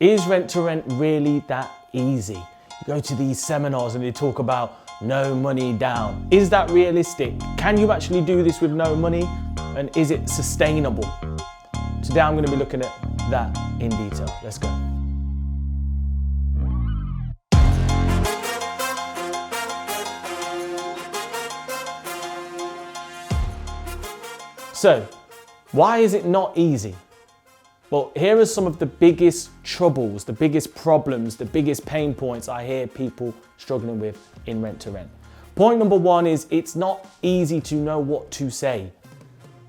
Is rent to rent really that easy? You go to these seminars and they talk about no money down. Is that realistic? Can you actually do this with no money? And is it sustainable? Today I'm going to be looking at that in detail. Let's go. So, why is it not easy? Well, here are some of the biggest troubles, the biggest problems, the biggest pain points I hear people struggling with in rent to rent. Point number one is it's not easy to know what to say.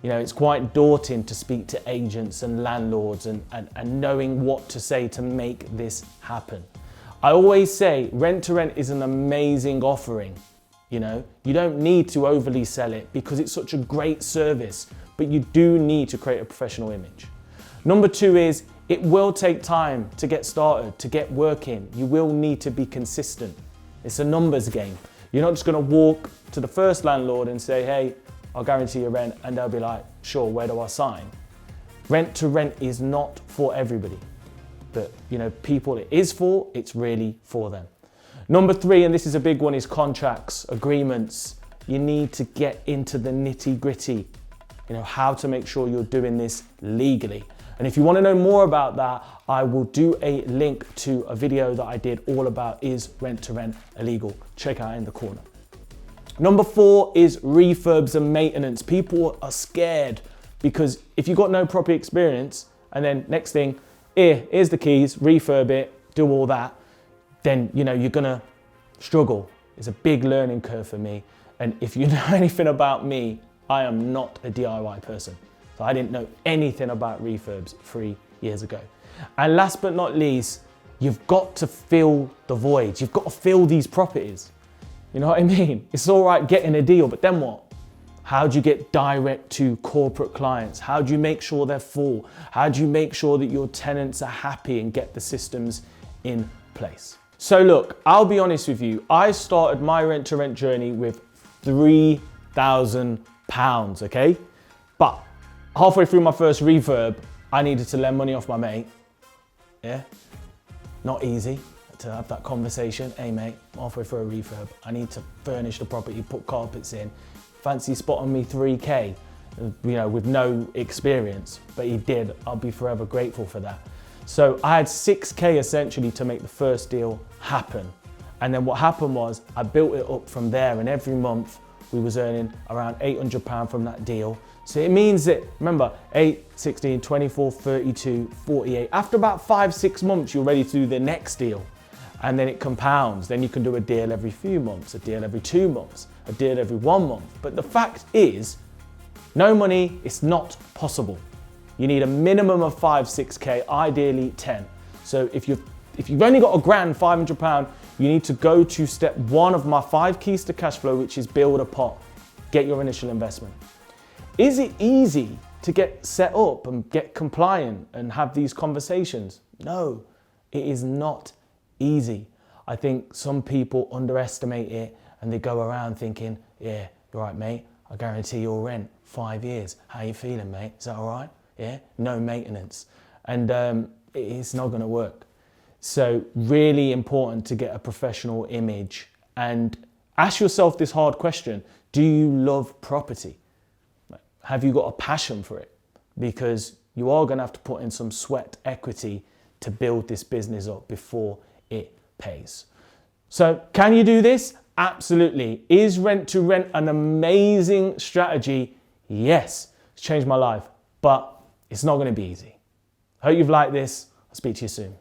You know, it's quite daunting to speak to agents and landlords and knowing what to say to make this happen. I always say rent to rent is an amazing offering. You know, you don't need to overly sell it because it's such a great service, but you do need to create a professional image. Number two is it will take time to get started, to get working. You will need to be consistent. It's a numbers game. You're not just going to walk to the first landlord and say, hey, I'll guarantee your rent, and they'll be like, sure, where do I sign? Rent to rent is not for everybody, but you know, people it is for, it's really for them. Number three, and this is a big one, is contracts, agreements. You need to get into the nitty gritty, you know, how to make sure you're doing this legally. And if you want to know more about that, I will do a link to a video that I did all about is rent to rent illegal. Check out in the corner. Number four is refurbs and maintenance. People are scared because if you've got no proper experience and then next thing, here's the keys, refurb it, do all that, then you know you're gonna struggle. It's a big learning curve for me. And if you know anything about me, I am not a DIY person. So I didn't know anything about refurbs 3 years ago. And last but not least, you've got to fill the voids. You've got to fill these properties. You know what I mean? It's all right getting a deal, but then what? How do you get direct to corporate clients? How do you make sure they're full? How do you make sure that your tenants are happy and get the systems in place? So look, I'll be honest with you. I started my rent to rent journey with £3,000, okay? But halfway through my first refurb, I needed to lend money off my mate. Yeah, not easy to have that conversation. Hey mate, halfway through a refurb, I need to furnish the property, put carpets in. Fancy spotting me 3K, you know, with no experience, but he did. I'll be forever grateful for that. So I had 6K essentially to make the first deal happen. And then what happened was I built it up from there, and every month we was earning around £800 from that deal. So it means that, remember, 8, 16, 24, 32, 48. After about 5-6 months, you're ready to do the next deal. And then it compounds. Then you can do a deal every few months, a deal every 2 months, a deal every 1 month. But the fact is, no money, it's not possible. You need a minimum of 5-6K, ideally 10. So if you've only got £1,500, you need to go to step one of my 5 keys to cash flow, which is build a pot, get your initial investment. Is it easy to get set up and get compliant and have these conversations? No, it is not easy. I think some people underestimate it and they go around thinking, yeah, you're right, mate, I guarantee your rent 5 years. How you feeling, mate? Is that all right? Yeah, no maintenance. And it's not gonna work. So really important to get a professional image and ask yourself this hard question. Do you love property? Have you got a passion for it? Because you are gonna have to put in some sweat equity to build this business up before it pays. So can you do this? Absolutely. Is rent to rent an amazing strategy? Yes, it's changed my life, but it's not gonna be easy. I hope you've liked this. I'll speak to you soon.